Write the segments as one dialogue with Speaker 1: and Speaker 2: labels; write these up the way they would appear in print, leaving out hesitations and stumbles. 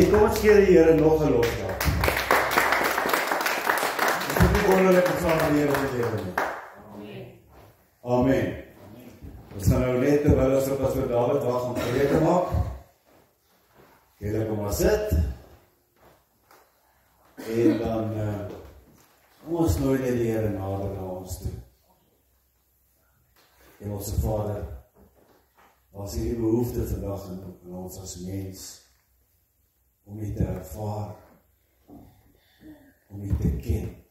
Speaker 1: Dankie, kom ons gee die Here nog 'n lofdag. Dit is nie wonderlik om saam met die Here te lewe nie. Amen. Ons gaan nou net terwyl ons op as we Dawid wag om gereed te maak. Julle kom maar sit. En dan ons nooi net die Here nader na ons toe. En ons Vader, ons hierdie behoefte vandag in ons as mens, om U te ervaar, om U te ken,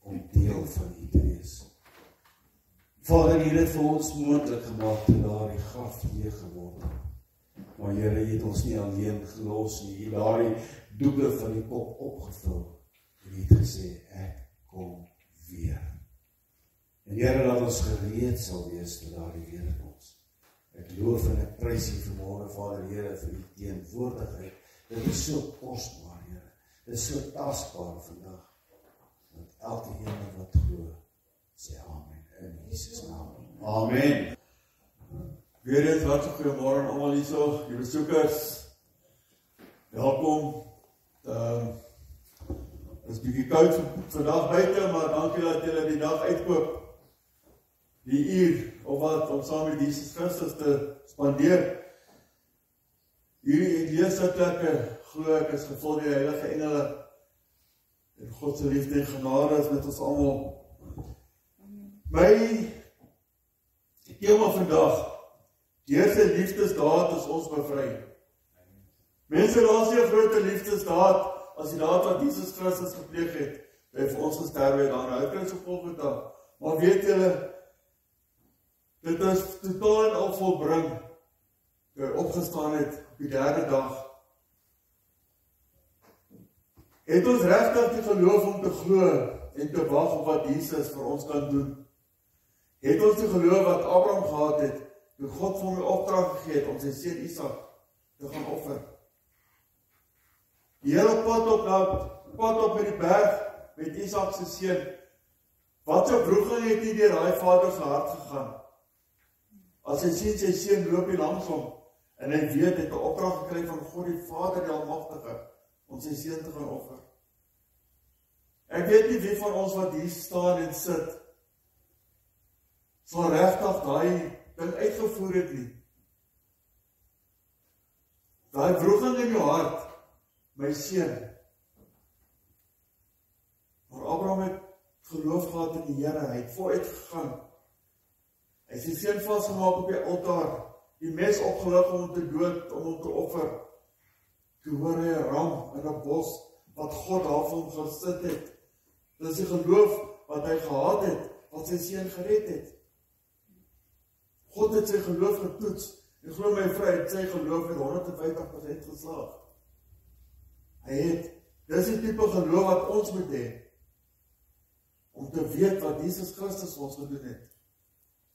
Speaker 1: om deel van U te wees. Vader, U het vir ons moontlik gemaak toe daardie graf leeg geword het. Maar Here, U het ons nie alleen gelos nie, U het daardie doeke van die kop opgevul. En U het gesê, ek kom weer. En Here, dat ons gereed sal wees vir daardie wederkoms. Ek loof en ek prys U vanmôre, Vader Here, vir U teenwoordigheid. Dit is so kosbaar, Here. Dit is so tasbaar vandag. Dat elke ene wat glo, sê amen. In Jesus naam. Amen. Weer eens wat so goeiemôre aan almal hierso, die besoekers. Welkom. Dit is bietjie koud vandag buite, maar dankie dat julle die dag uitkoop. Die uur of wat om saam met Jesus Christus te spandeer. Hierdie leesstukke, glo ek, is gevul deur die heilige engele. En God se liefde en genade is met ons almal. My tema vandag, deur sy liefdesdaad is ons bevry. Mense, daar is nie 'n groter liefdesdaad as die daad wat Jesus Christus gepleeg het, by vir ons gesterwe het aan hy kruis op Golgotha. Maar weet julle, dit is totaal en al volbring, toe hy opgestaan het op die 3de dag. Het ons regtig die geloof om te glo en te wag op wat Jesus vir ons kan doen? Het ons die geloof wat Abraham gehad het, toe God vir hom die opdrag gegee het om sy seun Isak te gaan offer? Die hele pad op met die berg met Isak se seun. Wat 'n wroging het nie deur daai vader se hart gegaan? As hy sien sy seun loop hier langs hom en hy weet hy het 'n opdrag gekry van God die Vader die Almagtige om sy seun te gaan offer. Ek weet nie wie van ons wat hier staan en sit sal regtig daai ding uitgevoer het nie. Daai wroging in jou hart, my seun. Maar Abraham het geloof gehad in die Here, hy het vooruit gegaan. Hy het sy seun vasgemaak op die altaar, die mes opgelig om hom te dood, om hom te offer. Toe hoor hy 'n ram in 'n bos wat God daar vir hom gesit het. Dit is die geloof wat hy gehad het, wat sy seun gered het. God het sy geloof getoets, en glo my vrou, sy geloof het 150% geslaag. Hy het, dis die tipe geloof wat ons moet hê, om te weet wat Jesus Christus ons gedoen het.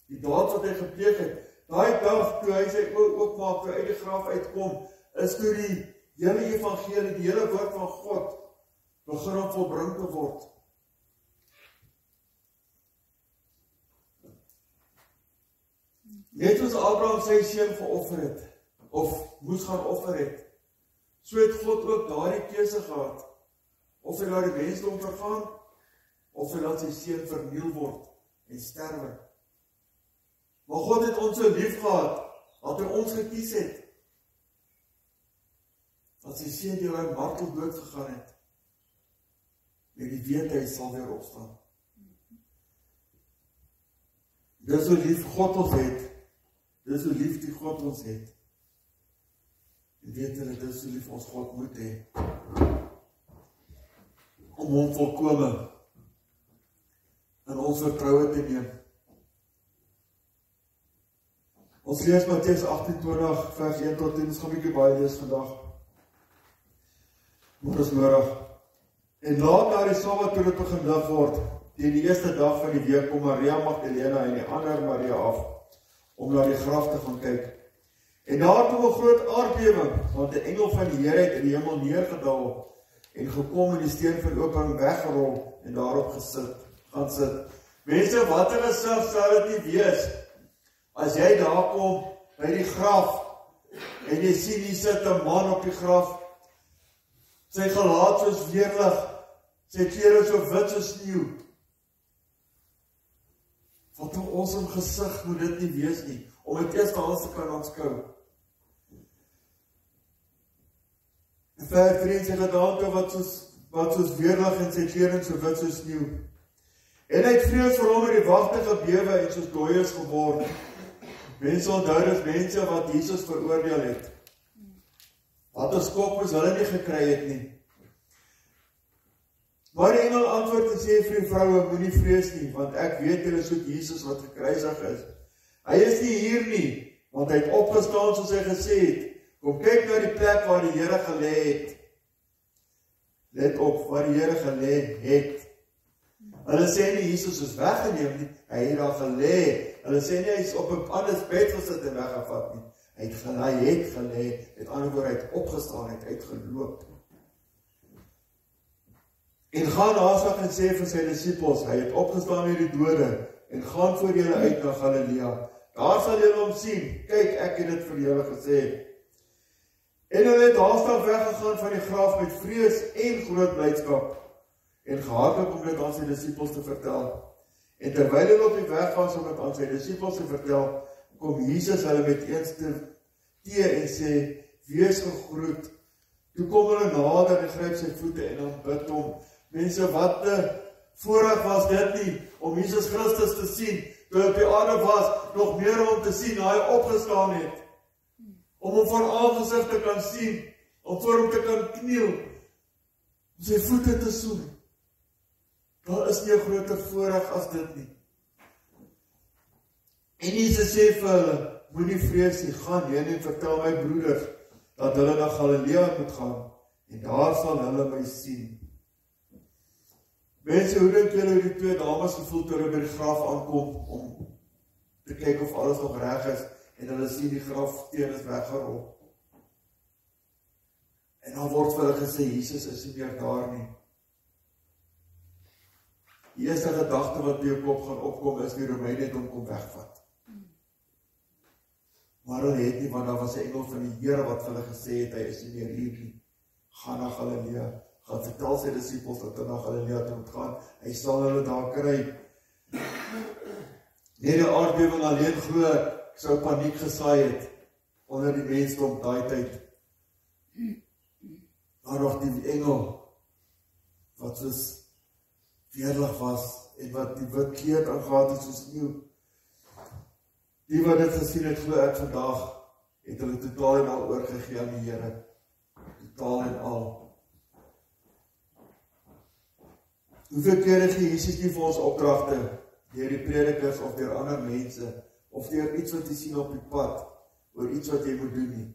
Speaker 1: Die daad wat hy gepleeg het, daai dag toe hy sy oë oopmaak, toe uit die graf uitkom, is toe die hele evangelie, die hele woord van God, begin om volbring te word. Net soos Abraham sy seun geoffer het, of moes gaan offer het, so het God ook daardie keuse gehad, of hy laat die mensdom vergaan, of hy laat sy seun verniel word en sterwe. Maar God het ons so lief gehad, dat hy ons gekies het, dat sy seun deur hy martel dood gegaan het, met die weet hy sal weer opstaan. Dis so lief God ons het, dis so lief die God ons het, en weet hulle, dis so lief ons God moet hê, om hom volkome in ons vertroue te neem. Ons lees Matteus 28 vers 1 tot 10, ons gaan bietjie baie lees vandag. Môre'smiddag. En laat na die Sabbat toe dit begin lig word, teen die eerste dag van die week kom Maria Magdalena en die ander Maria af, om na die graf te gaan kyk. En daar toe 'n groot aardbewing, want 'n engel van die Here het in die hemel neergedaal en gekom en die steen van opening weggerol en daarop gaan sit. Mense, wat 'n gesig sou dit nie wees as jy daar kom by die graf en jy sien hier sit 'n man op die graf Sy gelaat soos weerlig, sy klere so wit soos sneeu. Wat 'n awesome gesig moet dit nie wees nie, om dit eers aan te kan aanskou. En verder kreeg sy gedaante wat soos weerlig en sy klere so wit soos sneeu. En hy het vrees vir hom in die wagte gebewe en soos dooies geword. Mense onthou dis mense wat Jesus veroordeel het. Wat 'n skok moes hulle nie gekry het nie. Maar die engel antwoord en sê vir die vroue, moenie vrees nie, want ek weet julle soek Jesus wat gekruisig is. Hy is nie hier nie, want hy het opgestaan soos hy gesê het. Kom kyk na die plek waar die Here gelê het. Let op, waar die Here gelê het. Hulle sê nie Jesus is weggeneem nie, hy het daar gelê. Hulle sê nie hy is op 'n ander bed gesit en weggevat nie. Hy het gelê, met ander woorde, hy het opgestaan, hy het uitgeloop. En gaan haastig en sê vir sy disippels, hy het opgestaan uit die dode, en gaan voor julle uit na Galilea. Daar sal julle hom sien, kyk, ek het dit vir julle gesê. En hulle het haastig weggegaan van die graf met vrees en groot blydskap, en gehardloop om dit aan sy disippels te vertel. En terwyl hulle op die weg was om dit aan sy disippels te vertel, kom Jesus hulle met eens teë en sê, wees gegroet. Toe kom hulle nader en gryp sy voete en aanbid hom. Mense, wat 'n voorreg was dit nie, om Jesus Christus te sien, toe hy op die aarde was, nog meer om te sien, na hy opgestaan het. Om hom van aangesig te kan sien, om voor hom te kan kniel, om sy voete te soen. Daar is nie 'n groter voorreg as dit nie. En Jesus sê vir hulle, moenie vrees nie, gaan heen en vertel my broeders, dat hulle na Galilea moet gaan, en daar sal hulle my sien. Mense, hoe dink julle hoe die twee dames gevoel toe hulle by die graf aankom, om te kyk of alles nog reg is, en hulle sien die grafsteen is weggerol. En dan word vir hulle gesê, Jesus is nie meer daar nie. Die eerste gedagte wat by jou kop gaan opkom is, die Romeine het hom kom wegvat. Maar hulle het nie, want daar was 'n engel van die Here wat vir hulle gesê het, hy is nie meer hier nie. Gaan na Galilea, gaan vertel sy disippels dat hulle na Galilea toe moet gaan, hy sal hulle daar kry. Nee, die aardbewing alleen glo ek sou paniek gesaai het onder die mensdom daai tyd. Maar nog die engel wat soos weerlig was en wat die wit kleed aangehad het soos sneeu. Die wat dit gesien het, glo ek vandag, het hulle totaal en al oorgegee aan die Here. Totaal en al. Hoeveel kere gee Jesus nie vir ons opdragte, deur die predikers of deur ander mense, of deur iets wat jy sien op die pad, oor iets wat jy moet doen nie.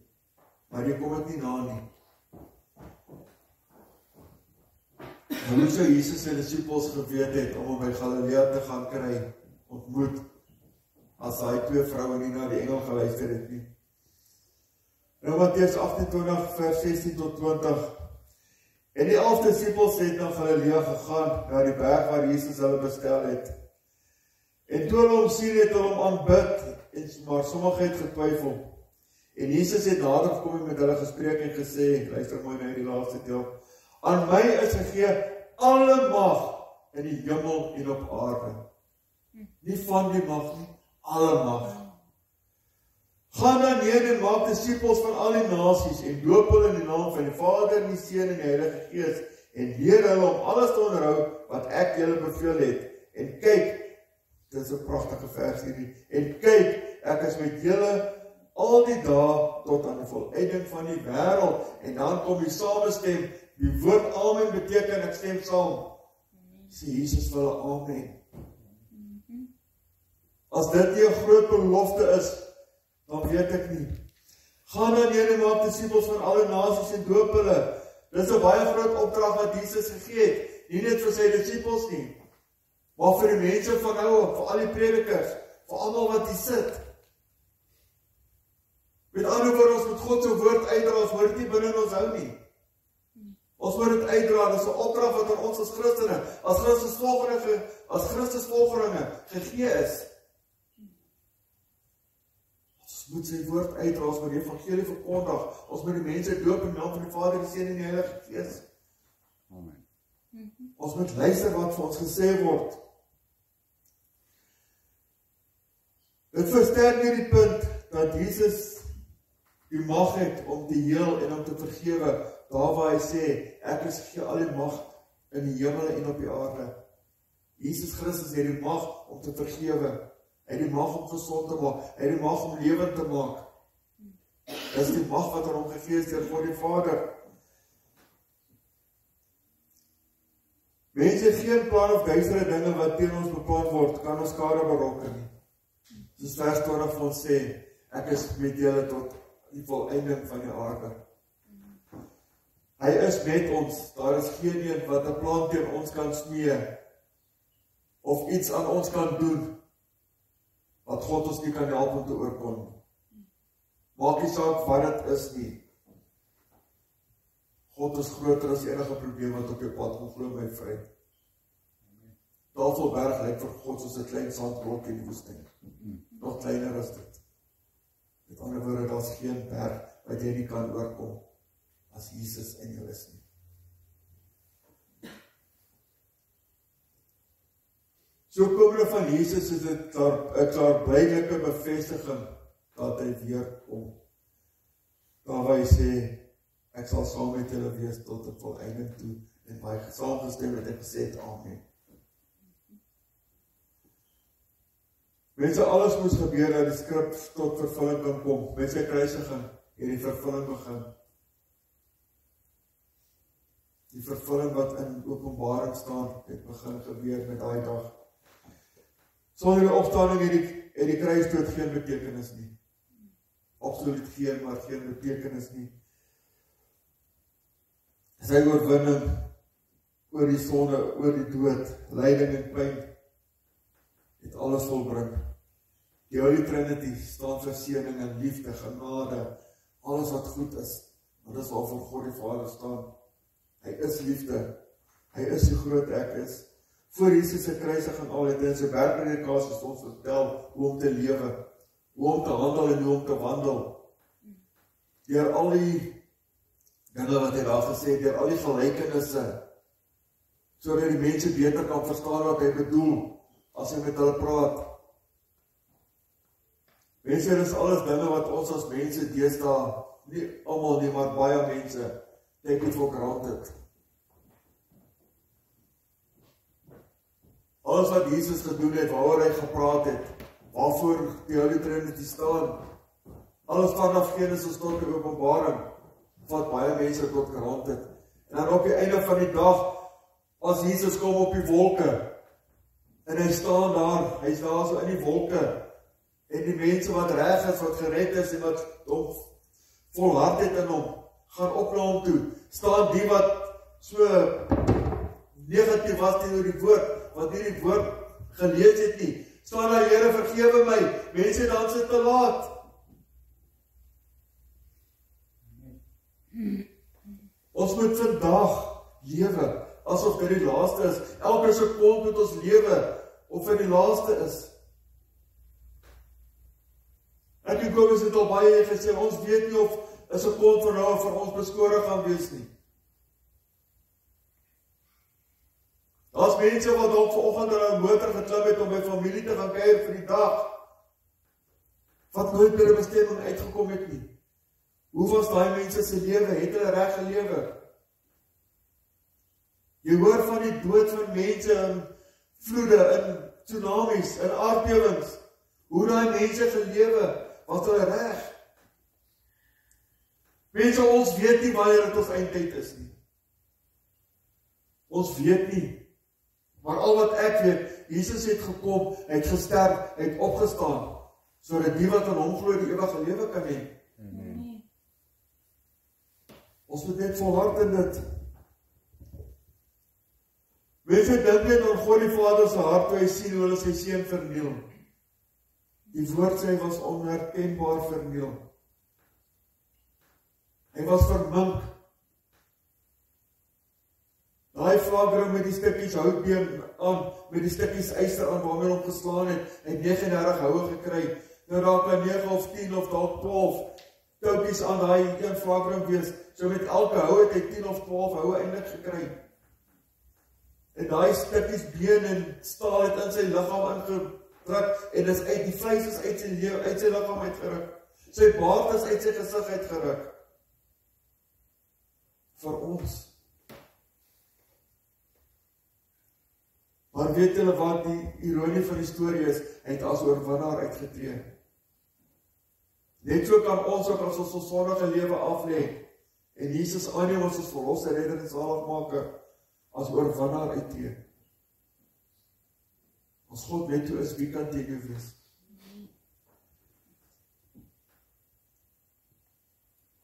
Speaker 1: Maar jy kom dit nie na nie. En hoe sou Jesus sy disippels geweet het, om hom by Galilea te gaan kry, ontmoet, as hy twee vroue nie na die engel geluister het nie. Nou Matteus 28 vers 16 tot 20. En die 11 disippels het na Galilea gegaan, na die berg waar Jesus hulle bestel het. En toe hulle hom sien, het hulle hom aanbid, maar sommige het getwyfel. En Jesus het nader gekom en met hulle gespreek en gesê, luister mooi na die laaste deel, aan my is gegee alle mag in die hemel en op aarde. Nie van die mag nie, alle mag. Gaan dan heen en maak disippels van al die nasies en doop hulle in die naam van die Vader, die Seun en die Heilige Gees en leer hulle om alles te onderhou wat ek julle beveel het. En kyk, dit is 'n pragtige vers hierdie. En kyk, ek is met julle al die dae tot aan die volëinding van die wêreld. En dan kom die samestem, die woord amen beteken ek stem saam. Sê Jesus vir hulle amen. As dit nie 'n groot belofte is, dan weet ek nie. Gaan dan heen en maak disippels van alle nasies en doop hulle. Dis 'n baie groot opdrag wat Jesus gegee het. Nie net vir sy disippels nie, maar vir die mense van nou, vir al die predikers, vir almal wat hier sit. Met ander woorde, ons moet God se woord uitdra, ons moet dit nie binne ons hou nie. Ons moet dit uitdra, dis 'n opdrag wat aan ons as Christene, as Christusvolgelinge gegee is. Ons moet sy woord uitdra, ons moet die evangelie verkondig, ons moet die mense doop in naam van die Vader, die Seun en die Heilige Gees.
Speaker 2: Amen.
Speaker 1: Ons moet luister wat vir ons gesê word. Dit versterk nie die punt dat Jesus die mag het om te heel en om te vergewe, daar waar hy sê, ek is gee al die mag in die hemel en op die aarde. Jesus Christus het die mag om te vergewe, hy het die mag om gesond te maak, hy het die mag om lewend te maak. Dit is die mag wat aan hom gegee is deur God die Vader. Mense geen plan of duistere dinge wat teen ons beplan word, kan ons skade berokken nie. Soos vers 20 van ons sê, ek is met julle tot die volleinding van die aarde. Hy is met ons, daar is geen een wat 'n plan teen ons kan smee, of iets aan ons kan doen, wat God ons nie kan help om te oorkom. Maak nie saak wat dit is nie. God is groter as enige probleem wat op jou pad kom, glo my vriend. Tafelberg lyk vir God soos 'n klein sandblok in die woestyn. Nog kleiner as dit. Met ander woorde, daar's geen berg wat jy nie kan oorkom as Jesus in jou is nie. So komende van Jesus is dit 'n klaarblydende bevestiging dat hy weer kom. Daar waar hy sê, ek sal saam met julle wees tot die volleinding toe, en waar hy saamgestem het en gesê het, amen. Mense, alles moes gebeur dat die skrif tot vervulling kan kom. Met sy kruisiging het die vervulling begin. Die vervulling wat in Openbaring staan, het begin gebeur met daai dag. Sonder die opstanding het die kruisdood geen betekenis nie. Absoluut geen, maar geen betekenis nie. Sy oorwinning oor die sonde, oor die dood, lyding en pyn, het alles volbring. Die Holy Trinity staan vir seëning en liefde, genade, alles wat goed is. Want dit is waarvoor God die Vader staan. Hy is liefde. Hy is die groot ek is. Voor Jesus se kruisiging al het hy in sy bergpredikasie ons vertel hoe om te lewe, hoe om te handel en hoe om te wandel. Deur al die dinge wat hy daar gesê het, deur al die gelykenisse, sodat die mense beter kan verstaan wat hy bedoel as hy met hulle praat. Mense, dit is alles dinge wat ons as mense deesdae, nie almal nie, maar baie mense, take it for granted. Alles wat Jesus gedoen het, waaroor hy gepraat het, waarvoor die Holy Trinity staan, alles vanaf Genesis tot die Openbaring, wat baie mense tot granted. En dan op die einde van die dag, as Jesus kom op die wolke, en hy staan daar, hy is daar so in die wolke, en die mense wat reg is, wat gered is, en wat hom volhard het in hom, gaan op na hom toe, staan die wat so negatief was teenoor die woord, wat nie die woord gelees het nie, staan daar, Here vergewe my, mense dan sit te laat. Ons moet vandag lewe, asof dit die laaste is, elke sekonde moet ons lewe, of dit die laaste is. Ek en Kobus het al baie gesê, ons weet nie of 'n sekonde van nou vir ons beskore gaan wees nie. Daar's mense wat dalk vanoggend in 'n motor geklim het om by familie te gaan kuier vir die dag, wat nooit by 'n bestemming uitgekom het nie. Hoe was daai mense se lewe? Het hulle reg gelewe? Jy hoor van die dood van mense in vloede, in tsunamies, in aardbewings. Hoe daai mense gelewe? Was hulle reg? Mense, ons weet nie wanneer dit ons eindtyd is nie. Ons weet nie. Maar al wat ek weet, Jesus het gekom, hy het gesterf, hy het opgestaan, sodat die wat aan hom glo die ewige lewe kan hê.
Speaker 2: Amen.
Speaker 1: Ons moet net volhard in dit. Mense dink net aan God die Vader se hart toe hy sien hoe hulle sy seun verniel. Die woord sê hy was onherkenbaar verniel. Hy was vermink. Daai vlagring met die stukkies houtbeen aan, met die stukkies yster aan waarmee hom geslaan het, hy het 39 houe gekry. nou daar kan 9 of 10 of dalk 12 touwtjies aan daai een vlakring wees. So met elke hou het hy 10 of 12 houe eintlik gekry. En daai stukkies been en staal het in sy liggaam ingedruk en dis uit die vleis is uit sy liggaam uitgeruk. Sy baard is uit sy gesig uitgeruk. Vir ons. Maar weet julle wat die ironie van die storie is? Hy het as oorwinnaar uitgetree. Net so kan ons ook as ons sondige lewe aflê en Jesus aanneem ons as verlosser, redder en zaligmaker as oorwinnaar uittree. As God net toe is, wie kan teen jou wees?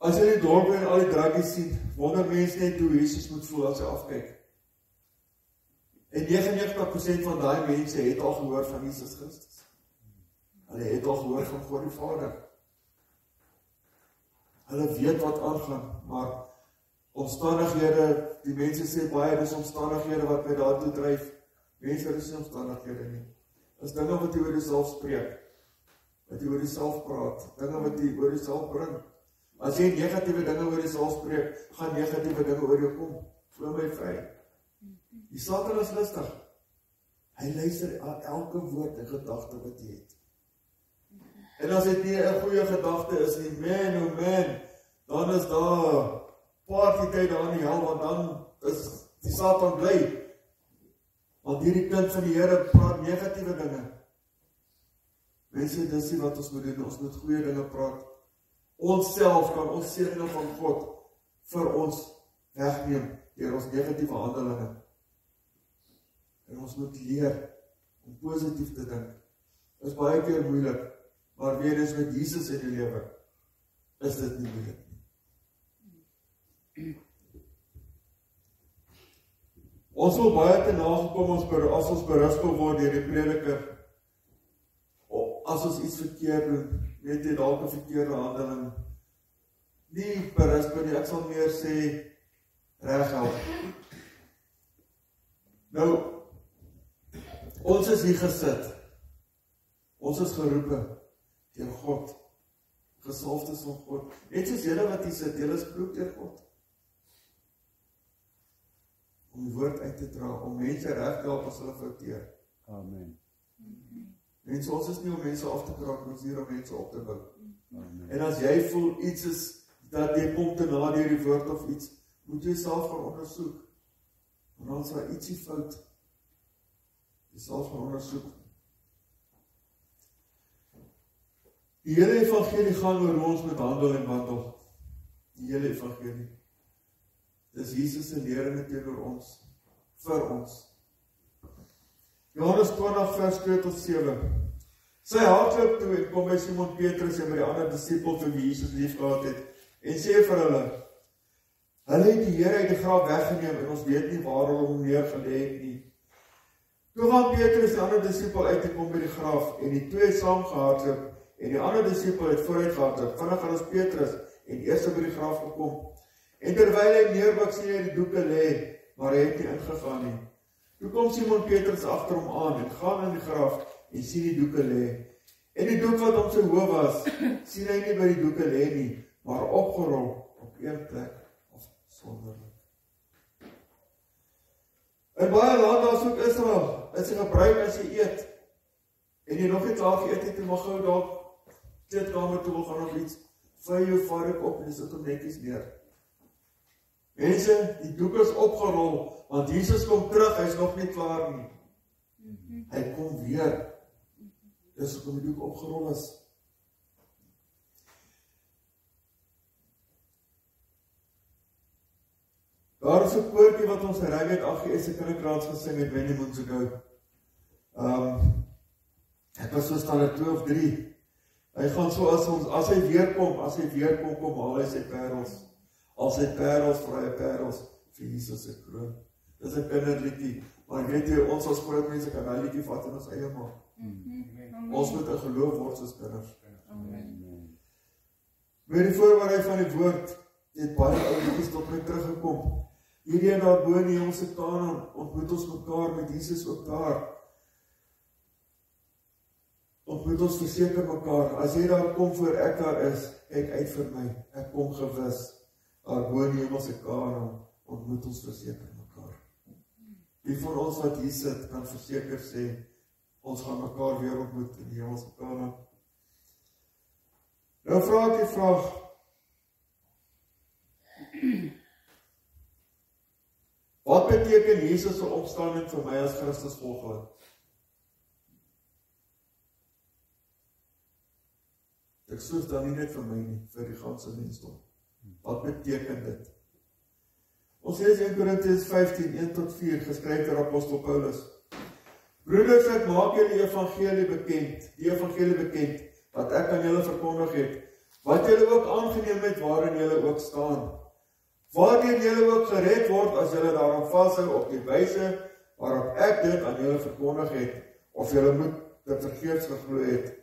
Speaker 1: As jy die dorp en al die draggies sien, wonder mense net hoe Jesus moet voel as hy afkyk. En 99% van daai mense het al gehoor van Jesus Christus. Hulle het al gehoor van God die Vader. Hulle weet wat aangaan, maar omstandighede, die mense sê baie, dis omstandighede wat my daartoe dryf. Mense, dis nie omstandighede nie. Dis dinge wat jy oor jouself spreek, wat jy oor jouself praat, dinge wat jy oor jouself bring. As jy negatiewe dinge oor jouself spreek, gaan negatiewe dinge oor jou kom. Glo my vry. Die Satan is lustig. Hy luister aan elke woord en gedagte wat jy het. En as dit nie 'n goeie gedagte is nie, man, dan is daar partytyd daar in die hel, want dan is die Satan bly. Want hierdie kind van die Here praat negatiewe dinge. Mense, dis nie wat ons moet doen, ons moet goeie dinge praat. Ons self kan ons seëninge van God vir ons wegneem deur ons negatiewe handelinge. En ons moet leer om positief te dink. Dit is baie keer moeilik, maar weer eens met Jesus in die lewe, is dit nie moeilik nie. Ons wil baie te nagekom as ons berispel word deur die prediker, as ons iets verkeerd doen, weet jy, dalk 'n verkeerde handeling, nie berispel nie, ek sal meer sê, reghelp. Nou, ons is hier gesit, ons is geroepe deur God, gesalfdes van God, net soos julle wat hier sit, julle is geroep deur God, om die woord uit te dra, om mense reg te help as hulle fouteer.
Speaker 2: Amen.
Speaker 1: Mense, ons is nie om mense af te kraak, ons is hier om mense op te bou.
Speaker 2: Amen.
Speaker 1: En as jy voel iets is, dat jy kom te na deur die woord of iets, moet jy self gaan ondersoek, want dan is daar ietsie fout, jy self gaan ondersoek. Die hele evangelie gaan oor hoe ons moet handel en wandel. Die hele evangelie. Dis Jesus se leringe teenoor ons, vir ons. Johannes 20 vers 2 tot 7. Sy hardloop toe en kom by Simon Petrus en by die ander disipel vir wie Jesus liefgehad het, en sê vir hulle het die Here uit die graf weggeneem en ons weet nie waar hulle hom neergelê het nie. Toe gaan Petrus en die ander disipel uit te kom by die graf en die twee saam gehardloop en die ander disipel het vooruit gehardloop. Vinniger as Petrus en eers by die graf gekom. En terwyl hy neerbuig sien hy die doeke lê, maar hy het nie ingegaan nie. Toe kom Simon Petrus agter hom aan en gaan in die graf en sien die doeke lê. En die doek wat op sy hoof was, sien hy nie by die doeke lê nie, maar opgerol op een plek afsonderlik. In baie lande asook Israel is dit gebruik as jy eet en jy nog nie klaar geëet het en mag gou dalk kleedkamer toe wil gaan of iets, vry jou vark op en sit hom netjies neer. Mense, die doek is opgerol, want Jesus kom terug, hy is nog nie klaar nie. Hy kom weer. Dis hoekom die doek opgerol is. Daar is 'n koortjie wat ons gereg het, AGS Kinderkrans gesing het, Wendy Moons ago. Ek was so standaard 2 of 3. Hy gaan so as hy weer kom, kom haal hy sy parels. Al sy parels, vrye parels, vir Jesus se kroon. Dis 'n kinderliedjie, maar weet jy, ons as groot mense kan daai liedjie vat en ons eie maak. Ons moet 'n geloof word soos kinders. Met die voorberei van die woord, het baie ou liedjies tot my teruggekom. Hierdie en daar bo in die hemelse Kanaan ontmoet ons mekaar met Jesus ook daar. moet ons verseker mekaar, as jy daar kom voor ek daar is, kyk uit vir my, ek kom gewis, daar bo in die hemelse kamer, ontmoet ons verseker mekaar. Wie van ons wat hier sit, kan verseker sê, ons gaan mekaar weer ontmoet in die hemelse kamer. Nou vra ek die vraag, wat beteken Jesus se opstanding vir my as Christus volgeling? Ek soos dan nie net vir my nie, vir die ganse mensdom. Wat beteken dit? Ons lees 1 Korintiërs 15, 1-4, geskryf deur apostel Paulus. Broeders, ek maak julle die evangelie bekend, wat ek aan julle verkondig het, wat julle ook aangeneem het, waarin julle ook staan. Waardeur julle ook gered word, as julle daaraan vashou op die wyse, waarop ek dit aan julle verkondig het, of julle moet dit vergeefs geglo het.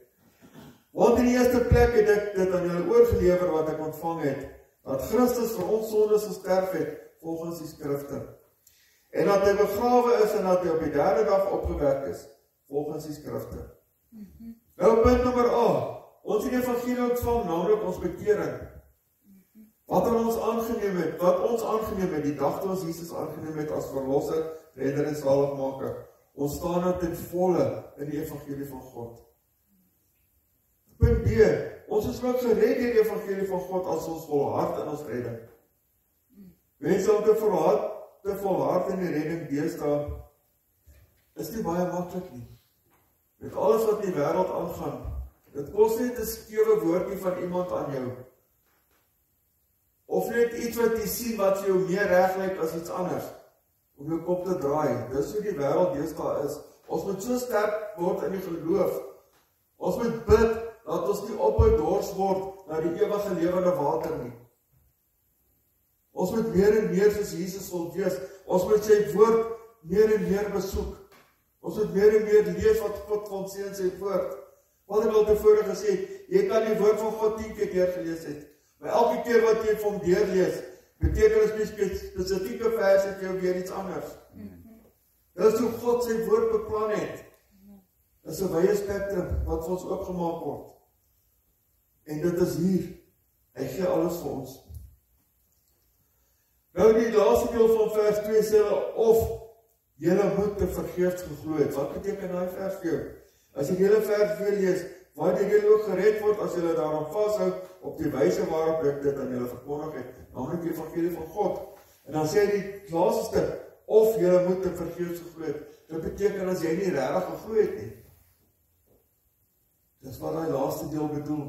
Speaker 1: Want in die eerste plek het ek dit aan julle oorgelewer wat ek ontvang het, dat Christus vir ons sondes gesterf het, volgens die skrifte, en dat hy begrawe is en dat hy op die derde dag opgewek is, volgens die skrifte. Nou punt nommer A, ons het die evangelie ontvang, naamlik ons bekering. Wat ons aangeneem het, die dag toe ons Jesus aangeneem het as verlosser, redder en zaligmaker, ons staan nou ten volle in die evangelie van God. Punt B, ons is ook gered deur die evangelie van God as ons volhard in ons redding. Mense om te volhard in die redding deesdae is nie baie maklik nie. Met alles wat in die wêreld aangaan, dit kos net 'n skewe woordjie van iemand aan jou. Of net iets wat jy sien wat vir jou meer reg lyk as iets anders, om jou kop te draai. Dis hoe die wêreld deesdae is. Ons moet so sterk word in die geloof. Ons moet bid dat ons nie ophou dors word na die ewige lewende water nie. Ons moet meer en meer soos Jesus wil wees. Ons moet sy woord meer en meer besoek. Ons moet meer en meer lees wat God van sê in sy woord. Wat ek al tevore gesê het, jy kan die woord van God 10 keer deurgelees het. Maar elke keer wat jy van deurlees, beteken dit spesifieke verse vir jou weer iets anders. Dit is hoe God sy woord beplan het. Dit is 'n wye spektrum wat vir ons oopgemaak word. En dit is hier. Hy gee alles vir ons. Nou die laaste deel van vers 2 sê hulle, of julle moet te vergeefs geglo het. Wat beteken daai vers vir jou? As jy die hele vers weer lees, waardeur julle ook gered word, as julle daaraan vashou, op die wyse waarop ek dit aan julle verkondig het, naamlik die evangelie van God. En dan sê die laaste stuk, of julle moet te vergeefs geglo het. Dit beteken as jy nie regtig geglo het nie. Dis wat daai laaste deel bedoel.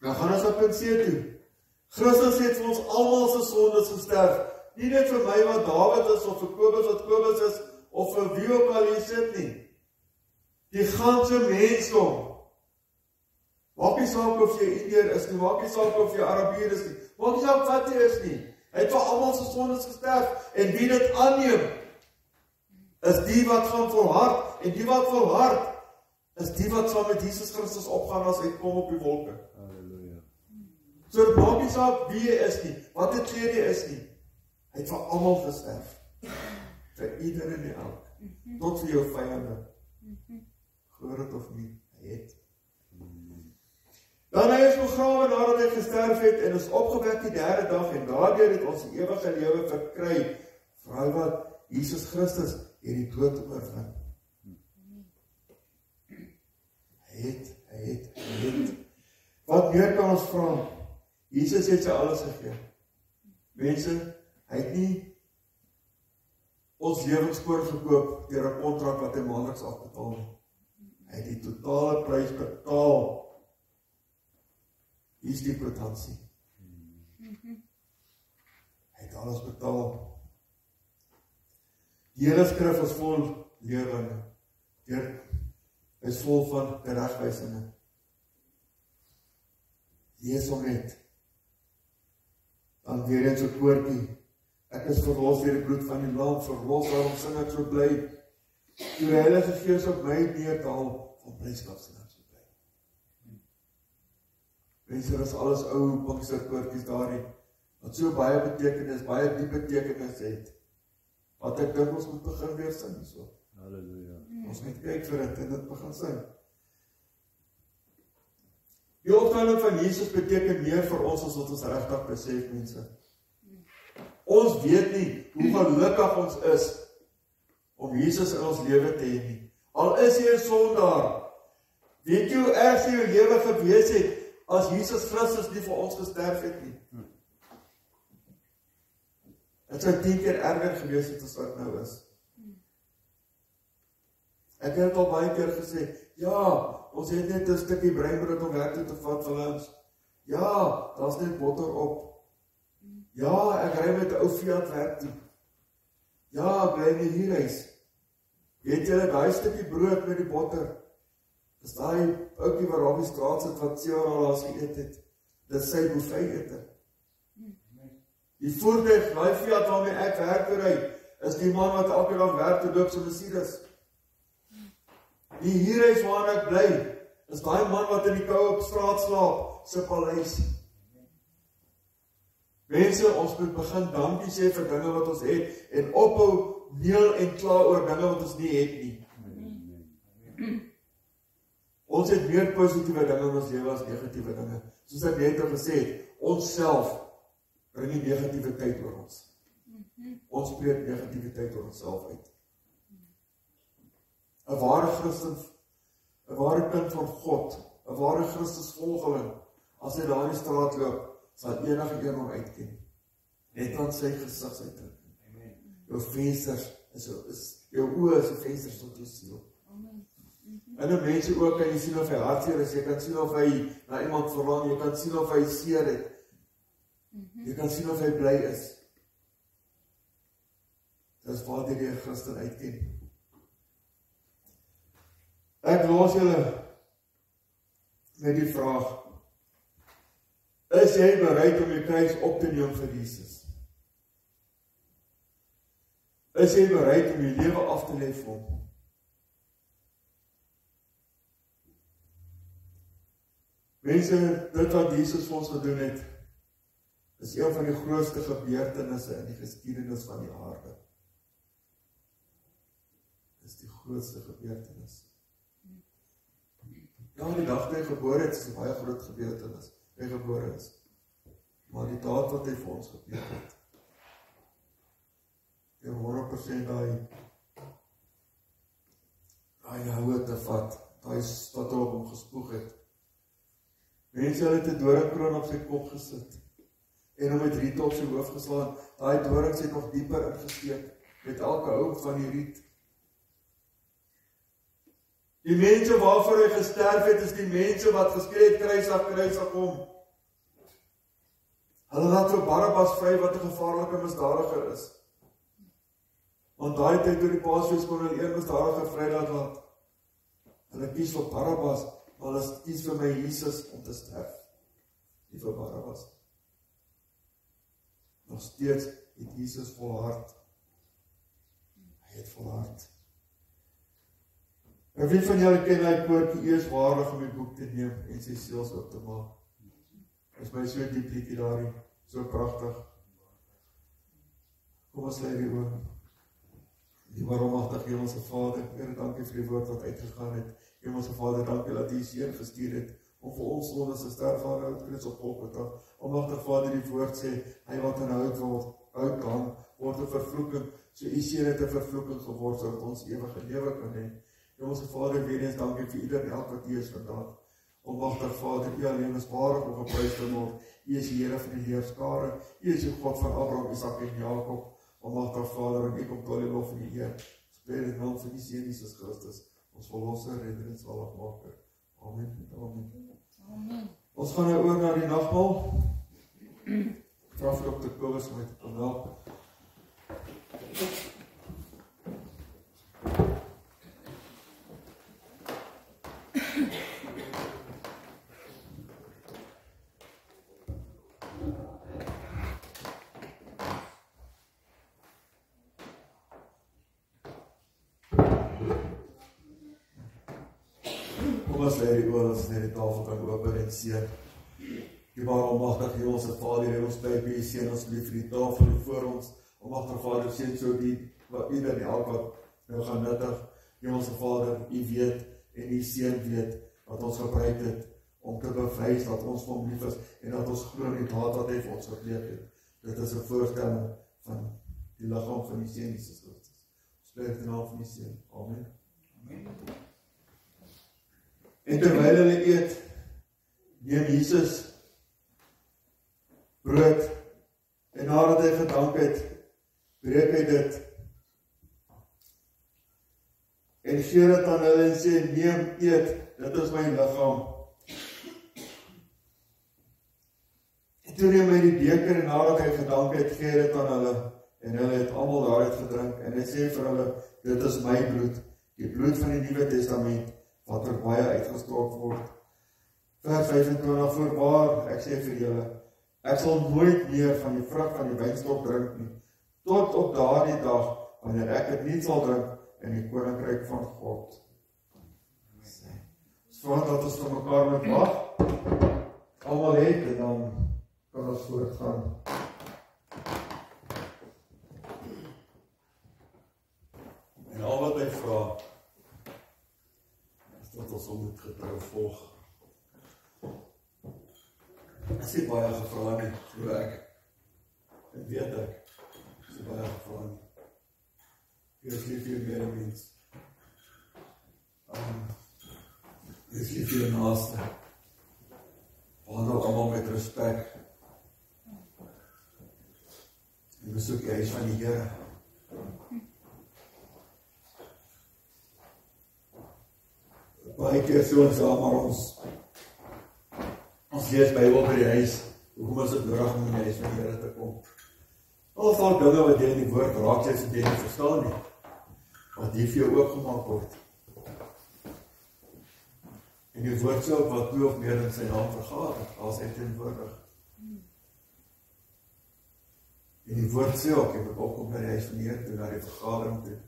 Speaker 1: Nou gaan ons op punt C toe. Christus het vir ons almal se sondes gesterf. Nie net vir my wat Dawid is, of vir Kobus wat Kobus is, of vir wie ook al hier sit nie. Die ganse mensdom. Maak nie saak of jy Indiër is nie, maak nie saak of jy Arabier is nie, maak nie saak wat jy is nie. Hy het vir almal se sondes gesterf, en wie dit aanneem, is die wat gaan volhard, en die wat volhard, is die wat saam met Jesus Christus opgaan as hy kom op die wolke. Halleluja. So dit maak nie saak wie jy is nie, wat dit kleed jy is nie. Hy het vir almal gesterf. Vir ieder en elk. Tot vir jou vyande. Glo dit of nie, hy het. Dan hy is begrawe nadat hy gesterf het en is opgewek die derde dag en daardeur het ons die ewige lewe verkry. Vrou wat Jesus Christus het die dood oorwin. Hy het. Wat meer kan ons vra? Jesus het sy alles gegee. Mense, hy het nie ons lewenspoort gekoop deur 'n kontrak wat hy maandeliks afbetaal nie. Hy het die totale prys betaal. Hier is die kwitansie. Hy het alles betaal. Die hele skrif is vol leringe. Hy is vol van regwysinge. Lees hom net. Dan weer eens 'n koortjie. Ek is verlos deur die bloed van die lam, verlos waarom sing ek so bly. Toe die Heilige Gees op my neerdal, van blydskap sing ek so bly. Mense, is alles ou Pinksterkoortjies daarin, wat so baie betekenis, baie diep betekenis het, wat ek dink ons moet begin weer sing so.
Speaker 2: Halleluja.
Speaker 1: Ons moet kyk vir dit en dit begin sing. Die opstanding van Jesus beteken meer vir ons as wat ons regtig besef, mense. Ons weet nie hoe gelukkig ons is om Jesus in ons lewe te hê nie. Al is jy 'n sondaar, weet jy hoe erg jou lewe gewees het as Jesus Christus nie vir ons gesterf het nie? Dit sou 10 keer erger gewees het as wat nou is. Ek het al baie keer gesê, ja, ons het net 'n stukkie breinbrood om werk toe te vat vir ons. Ja, daar's net botter op. Ja, ek ry met 'n ou Fiat werk toe. Ja, ek bly in die huurhuis. Weet julle, daai stukkie brood met die botter, dis daai ouetjie wat op die straat sit wat 7 jaar laas geëet het. Dis sy buffet ete. Die voertuig, daai Fiat waarmee ek werk ry, is die man wat elke dag werk te loop so Mercedes. Die huurhuis waar ek bly, is daai man wat in die koue op straat slaap, se paleis. Mense, ons moet begin dankie sê vir dinge wat ons het en ophou neel en kla oor dinge wat ons nie het nie. Ons het meer positiewe dinge in ons lewe as negatiewe dinge. Soos ek net al gesê het, ons self bring die negativiteit oor ons. Ons spreek negativiteit oor onsself uit. 'n ware Christen, 'n ware kind van God, 'n ware Christus volgeling, as hy daar in die straat loop, sal enige een hom uitken. Net aan sy gesigsuitdrukking. Jou vensters is jou oë is 'n vensters tot jou siel. En die mense ook kan jy sien of hy hartseer is, jy kan sien of hy na iemand verlang, jy kan sien of hy seer het. Jy kan sien of hy bly is. Dis waar die Here Christen uitken. Ek los julle met die vraag: is jy bereid om die kruis op te neem vir Jesus? Is jy bereid om jou lewe af te lê vir hom? Mense, dit wat Jesus vir ons gedoen het, is een van die grootste gebeurtenisse in die geskiedenis van die aarde. Dis die grootste gebeurtenis. Ja, die dag toe hy gebore het, is 'n baie groot gebeurtenis. Hy gebore is. Maar die daad wat hy vir ons gebeur het, jy 100% daai houe te vat, daai wat op hom gespoeg het. Mense het 'n doringkroon op sy kop gesit en hom met riete op sy hoof geslaan. Daai dorings het nog dieper ingesteek met elke hou van die riet. Die mense waarvoor hy gesterf het, is die mense wat geskree het, kruisig kom. Hulle laat vir Barabbas vry wat 'n gevaarlike misdadiger is. Want daai tyd toe die Paasfees kon hulle een misdadiger vrylaat. Hulle kies vir Barabbas, maar hulle kies vir my Jesus om te sterf. Nie vir Barabbas. Nog steeds het Jesus volhard. Hy het volhard. En wie van julle ken hy koortjie eers waardig om die boek te neem en sy seels op te maak? Is my so diep liedjie daarin, so pragtig. Kom ons lê die oor. Die waaromagtige Hemelse Vader, Here, dankie vir die woord wat uitgegaan het. Hemelse Vader, dankie dat U U Seun gestuur het om vir ons sondes te sterf aan die kruis op Golgotha. Almagtige Vader, die woord sê, hy wat in hout hang, word 'n vervloeking. So U Seun het 'n vervloeking geword sodat ons ewige lewe kan hê. Hemelse Vader, weer eens dankie vir ieder en elk wat hier is vandag. Almagtige Vader, U alleen is waardig om geprys te word. U is die Here van die heerskare. U is die God van Abraham, Isak en Jakob. Almagtige Vader, en U kom tot die lof en die eer. Spreek in naam van die Seun Jesus Christus, ons verlosser, redder en zaligmaker. Amen. Amen.
Speaker 2: Amen.
Speaker 1: Ons gaan nou oor na die nagmaal. Vra vir Dr. Kobus om my te kom help. Kom ons lê die oor, ons net die tafel kan open en seën. Die waar almagtige Hemelse Vader, ons bly by U seën ons lief vir die tafel voor ons. Almagtige Vader, seën so die wat ieder en elk wat nou gaan nuttig. Hemelse Vader, U weet en U Seun weet wat ons gebruik het om te bewys dat ons vir hom lief is en dat ons glo in die daad wat hy vir ons gepleeg het. Dit is 'n voorstelling van die liggaam van die Seun Jesus Christus. Ons bid in die naam van die Seun. Amen. Amen. En terwyl hulle eet, neem Jesus brood en nadat hy gedank het, breek hy dit en gee dit aan hulle en sê, neem, eet, dit is my liggaam. En toe neem hy die beker en nadat hy gedank het, gee dit aan hulle en hulle het almal daaruit gedrink en hy sê vir hulle, dit is my bloed, die bloed van die Nuwe Testament, wat vir baie uitgestort word. Vers 25, voorwaar, ek sê vir julle, ek sal nooit meer van die vrug van die wynstok drink nie, tot op daardie dag, wanneer ek dit nie sal drink in die koninkryk van God. Sodat dat ons vir mekaar moet wag, almal het, en dan kan ons voortgaan. En al wat hy vra, is dat ons hom moet getrou volg. Ek sê baie gevra nie, glo ek. En weet ek, sê baie gevra nie. Wees lief vir jou mens. Wees lief vir jou naaste. Behandel almal met respek. En besoek die huis van die Here. Baie keer so ons saam, maar ons lees Bybel by die huis. Hoekom is dit nodig om in die huis van die Here te kom? Al sal dinge wat jy in die woord raak, jy dit nie verstaan nie. Wat hier vir jou oopgemaak word. En die woord sê ook wat 2 of meer in sy naam vergader, as hy teenwoordig. En die woord sê ook, jy moet opkom by die huis van die Here toe, na die vergadering toe.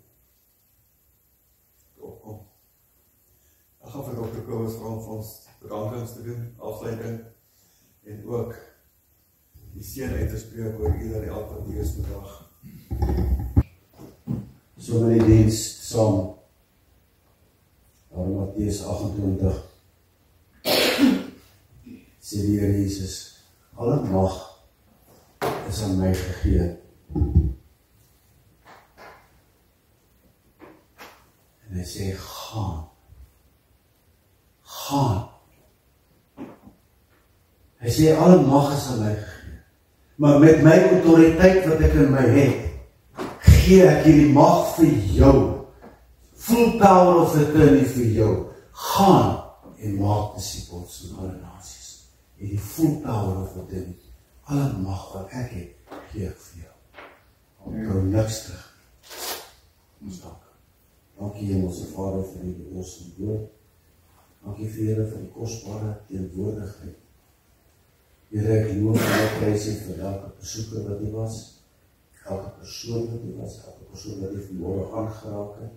Speaker 1: Opkom. Ek gaan vir Dr. Kobus vra om vir ons bedankings te doen, afleiding, en ook die seën uit te spreek oor ieder en elke wat hier is vandag.
Speaker 3: So met die diens saam, daar in Mattheus 28, sê die Here Jesus, alle mag is aan my gegee. En hy sê, gaan. Hy sê, alle mag is aan my gegee. Maar met my autoriteit wat ek in my het, gee ek hierdie mag vir jou. Full power of attorney vir jou. Gaan en maak disippels van alle nasies. Hierdie full power of attorney. Alle mag wat ek het, gee ek vir jou. Ek hou niks terug. Ons dank. Dankie Hemelse Vader vir die awesome woord. Dankie vir Here vir die kosbare teenwoordigheid. Here, ek loof en ek prys U vir elke besoeker wat U was, elke persoon wat U was, elke persoon wat U vanmôre aangeraak het,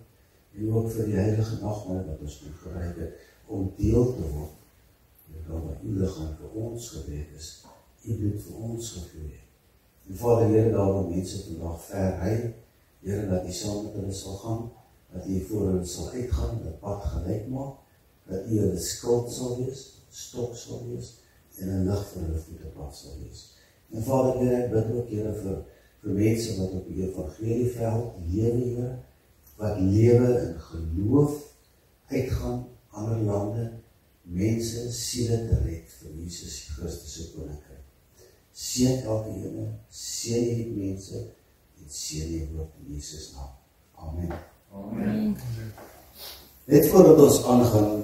Speaker 3: en ook vir die heilige nagmaal wat ons toegereik het, om deel te word, wat U liggaam vir ons gebreek is, U bloed vir ons gevloei het. En Vader, Here, daar waar mense vandag ver ry, Here, dat U saam met hulle sal gaan, dat U voor hulle sal uitgaan, dat pad gelyk maak, dat U hulle skild sal wees, stok sal wees, en 'n lig vir hulle voetpad sal wees. En Vader, Here, ek bid ook, Here, vir mense wat op die evangelieveld lewe, Here, wat lewe in geloof, uitgaan, ander lande, mense, siele te red vir Jesus Christus se koninkryk. Seën elke ene, seën hierdie mense, en seën die woord in Jesus naam. Amen.
Speaker 2: Amen.
Speaker 3: Net voordat ons aangaan,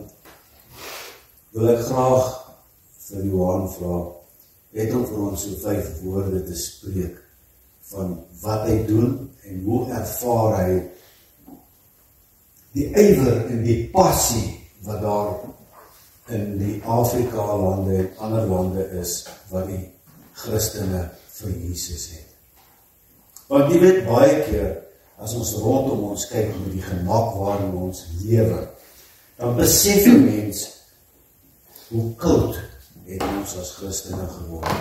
Speaker 3: wil ek graag vir Johan vra, net om vir ons so 5 woorde te spreek van wat hy doen en hoe ervaar hy die ywer en die passie wat daar in die Afrika lande en ander lande is wat die Christene vir Jesus het. Want jy weet baie keer as ons rondom ons kyk met die gemak waarin ons lewe, dan besef 'n mens hoe koud het ons as Christene geword.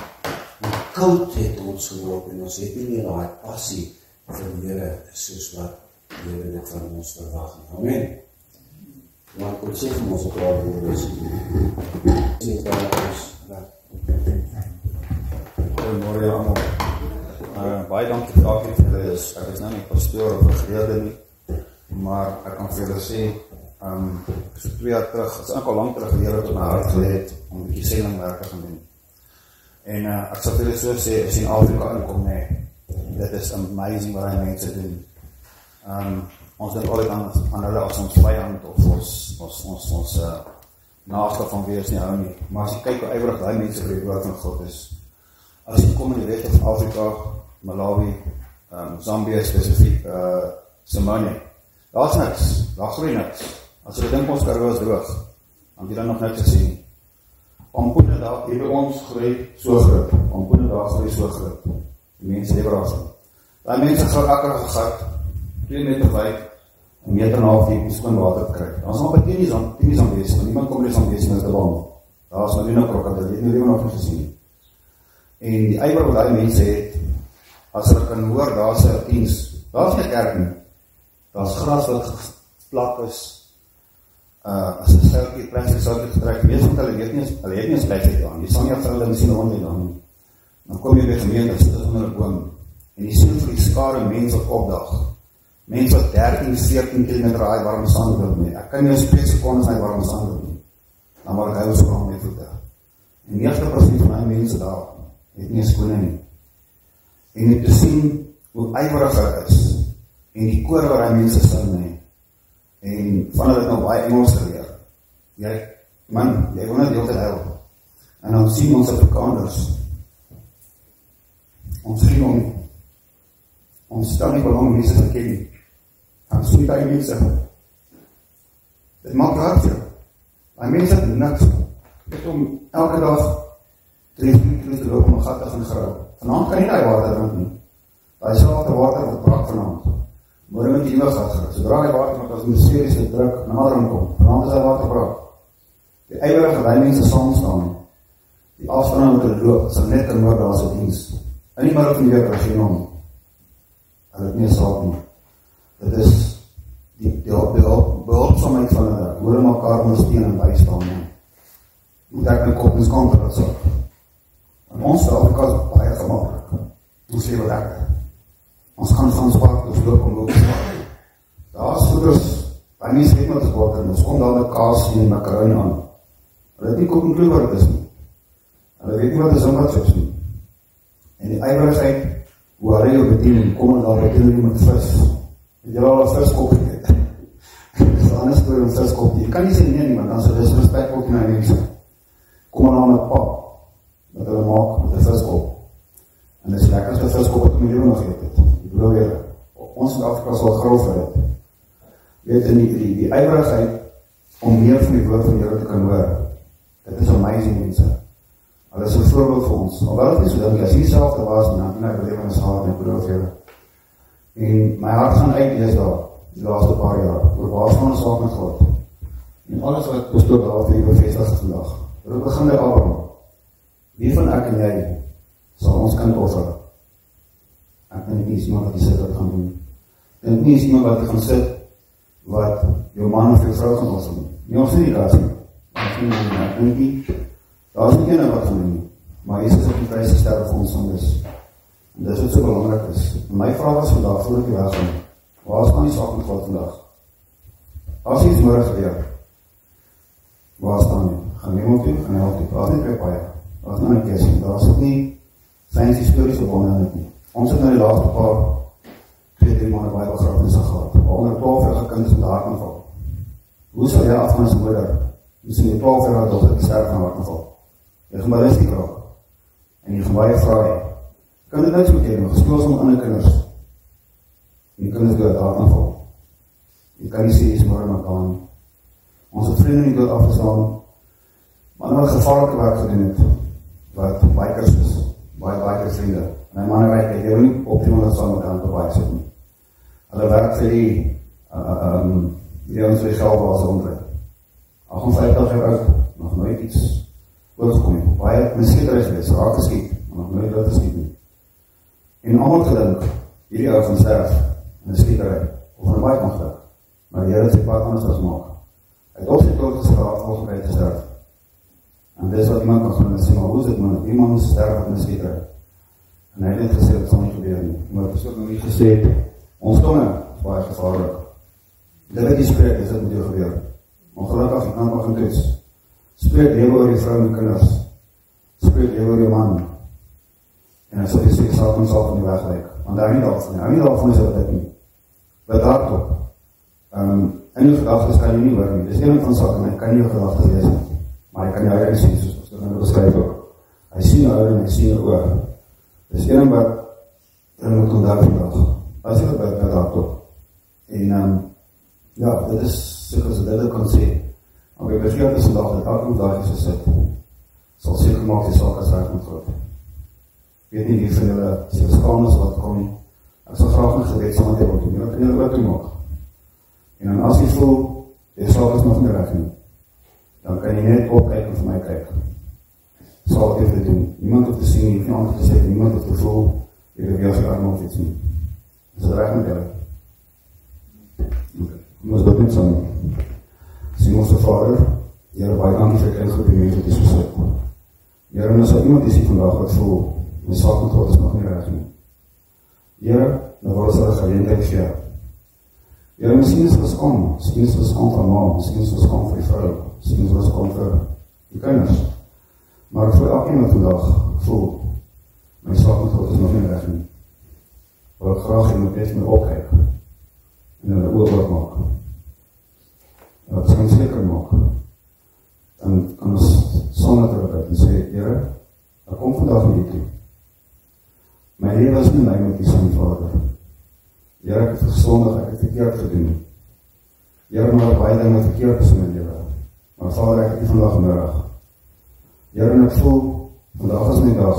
Speaker 3: Hoe koud het ons geword en ons het nie meer daai passie vir die Here soos wat die Here dit van ons verwag nie. Amen.
Speaker 4: Maar ek sê vir ons op daar woorde is nie dat ons
Speaker 5: Goeiemôre almal. Baie dankie vir elkeen van julle. Ek is nou nie pastoor of 'n geleerde nie, maar ek kan vir julle sê, so 2 jaar terug, het is ook al lang terug die Here het op my hart gelê het om 'n bietjie sendingwerk te gaan doen. En ek sal vir julle so sê, as jy in Afrika inkom, nee, dit is amazing wat hy mense doen. Ons dink altyd aan hulle as ons vyand of ons naaste van wie ons nie hou nie. Maar as jy kyk hoe ywerig daai mense vir die woord van God is, as jy kom in die res van Afrika, Malawi, Zambia spesifiek, Somalia, daar's niks, daar groei niks. As jy dink ons Karoo is droog, dan jy dan nog niks te sien. Pompoene daar, hier by ons groei so groot, pompoene daar groei so groot, die mense lewe daar sien. Daai mense gaan akker gegat, 2 meter wyd, 1,5 meter diep, skoon water te kry. Dan is nog by Tinis aan wees, want niemand kom nie aan wees met die land. Daar is nou krokodil, dit het nie nog nie gesien. En die ywer wat die mense het, as hulle kan hoor, daar is 'n diens, daar is nie kerk nie, daar is gras wat plat is, as 'n selkie, plastic selkie getrek, mees van hulle het nie eens plastic aan, jy sal nie afval hulle sien rond daar nie. Dan kom jy by gemeente, sit onder 'n boom, en jy sien vir die skare mense opdag, mense wat 13, 14 km raai warm sand loop nie, ek kan nie eens 2 sekondes my warm sand loop nie, dan word ek so rond met voete. En 90% van die mense daar, het nie eens skone nie. En net te sien hoe ywerig hulle is, en die koor waar die mense sing nie, en van hulle het nou baie Engels geleer. Jy wil net deel te help. En dan sien ons Afrikaners, ons sien om, ons stel nie belang mense verken nie. Dan sien die mense, dit maak hard vir. Die mense het niks, het om elke dag 3 km loop om 'n gat te gaan grawe. Vanaand kan nie daai water drink nie. Daai selfde water wat brak vanaand. Môre moet jy nog gat grawe. Sodra die water met atmosferiese druk nader kom, vanaand is daai water brak. Die ywerige mense saam staan. Die afstand met hulle loop, sal net en daar so diens. In die middel van die week as jy hom. Hulle het nie saak nie. Dit is die behulpsaamheid van hulle. Hoe hulle mekaar ondersteun en bystaan nie. Moet ek my kop in skande dat so. En ons Afrika is baie gemakkelijk. Ons lewe lekker. Ons gaan van spark, ons loop om loop spark. Daar is voeders, by mense weet wat sport en ons kom daar met kaas en makaroni aan. Hulle het nie koop en kloe wat het is nie. Hulle weet nie wat is wat chips nie. En die ywerigheid, hoe hulle jou bedien, kom en daar bedien jy met vis. Het jy al 'n viskop gegeet? Dit is anders door 'n viskop. Jy kan nie sê nee nie, want dan is dit respect ook na mense. Kom maar aan 'n pap, wat hulle maak met 'n viskop. En dit is lekkerste viskop wat jy nog eet het. Ek bedoel weer, ons in Afrika sal grof vir dit. Weet in die ywerigheid om meer van die woord van die Here te kan hoor. Dit is amazing mense. Hulle is 'n voorbeeld vir ons. Alhoewel het nie so dink, as jy self te was, dan ek beleef in ons hart, ek bedoel vir julle. En my hart gaan uit lees daar, die laaste paar jaar, oor waarvan ons saak met God. En alles wat pastoor daar vir u bevestig vandag. Dit begin by Abraham. Wie van ek en jy sal ons kind offer? Ek dink nie is iemand wat die sit wat gaan doen. Ek dink nie is iemand wat gaan sit, wat jou man of jou vrou gaan offer nie. Nie ons nie daar sien. Ek dink nie, daar is nie ene wat gaan doen nie. Maar Jesus op die kruis gesterf vir ons sondes. En dit is wat so belangrik is. En my vraag is vandag, voor ek die weg gaan, waar staan die saak met God vandag? As iets môre gebeur, waar staan jy? Gaan niemand toe, gaan help toe. Daar is nie twee paie. Daar is nou nie kies nie. Daar is ook nie fancy stories op onderhoud nie. Ons het nou die laatste paar 2-3 maande baie begrafnisse gehad. Onder 12-jarige kind is met hartaanval. Hoe sal jy afgaan as moeder? Misschien die 12-jarige dochter gesterf van hartaanval. Jy gaan maar rustig raak. En jy gaan baie vraai. Kan dit net so keer, maar gespoels met ander kinders. En die kinders dood hartaanval. Jy kan nie sê, jy is môre met aan. Ons het vrienden nie dood afgestaan, maar nou gevaarlike werk gedoen het, wat bikers is, baie biker vriende. My man en ek, jy wil nie op die onder saam met aan te bike sit nie. Hulle werk vir die ons vir die geldbaas onder. 58 jaar oud, nog nooit iets oorgekom nie. Baie miskieter is geweest, raak geskiet, maar nog nooit dood geskiet nie. En allemaal gedink, hierdie ou van sterf, in die skieterij, of in die bike ongeluk, maar die Here het sy pad anders as maak. Hy het op sy dood gevraag om by te sterf. En dis wat iemand kan gaan en sê, maar hoe is dit man, iemand moet sterf in die skieter. En hy het net gesê, dat sal nie gebeur nie. Maar het is ook nog nie gesê, ons tonge is baie gevaarlik. Dit wat jy spreek, is dit moet jou gebeur. Ongelukkig, ek kan nog in toets. Spreek lewe oor die vrou en kinders. Spreek lewe oor die man. En hy sal die sê, sal ons al van die weg lyk. Want hy nie daarvan is wat dit nie. Wat hardop. In jou gedagtes kan jy nie hoor nie. Dis een van sak, en hy kan nie jou gedagtes lees nie. Maar hy kan jou houding sien, soos ons dit beskryf ook. Hy sien jou houding, hy sien jou oor. Dis een wat hy moet onthou vandag. As jy wat hardop. En ja, dit is soos dit kan sê. Maar ek begeer is vandag dat elke dag is sit, sal seker maak die saak as reg moet word. Ek weet nie wie van julle sy verstaan is wat kom nie. Ek sal graag een gebed saam met jy wil doen. Jy kan julle wat doen maak. En dan as jy voel, die saak is nog nie reg nie, dan kan jy net opkyk en vir my kyk. Sal ek dit doen. Niemand hoef te sien nie, nie ander te sê, niemand hoef te voel, jy beweeg jy arm of iets nie. Is dit reg met julle? Kom ons dit net saam. Sien ons Vader, Here, baie dankie vir die groepie mense wat is gesit. Here, en as iemand is hier vandag wat voel, my saak met God is nog nie reg nie. Here, dan word ons geleentheid gee. Here, miskien is ons kom, miskien is ons kom van ma, miskien is ons kom vir die vrou, miskien is ons kom vir die kinders. Maar ek voel elkeen wat vandag voel, my saak met God is nog nie reg nie. Wil ek graag jy moet net my opkyk en hulle oor maak. Dat sy kan seker maak. Dan kan ons saam terug en sê, Here, ek kom vandag met u toe. My lewe is nie my met die Son Vader. Here, ek het gesondig, ek het verkeerd gedoen. Here, maar baie dinge verkeerd is in my lewe. Maar Vader, ek het u vandag nodig. Here, en ek voel, vandag is my dag.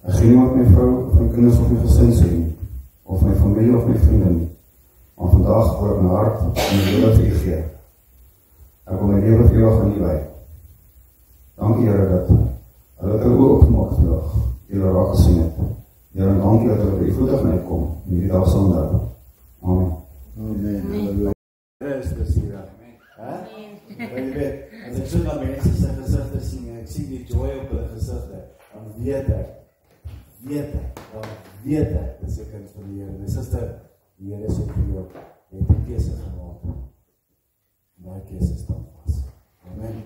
Speaker 5: Ek gee nie wat my vrou, of my kinders, of my gesin sê nie, of my familie, of my vrienden nie. Maar vandag word my hart en my lewe vir u gee. Ek wil my lewe vir u aan u wy. Dankie Here dat hulle het hulle oog opgemaak vandag, julle raak gesien het. Here, en dankie dat hulle by u voetig na kom, en hierdie dag sal onthou. Amen.
Speaker 3: Amen. Here is plesier. Jy weet, as ek so na mense sy gesigte sien, en ek sien die joy op hulle gesigte, dan weet ek, dis ek kind van die Here. Dis is die Here sê vir jou, jy het die keuse gemaak. My keuse is dan vas. Amen.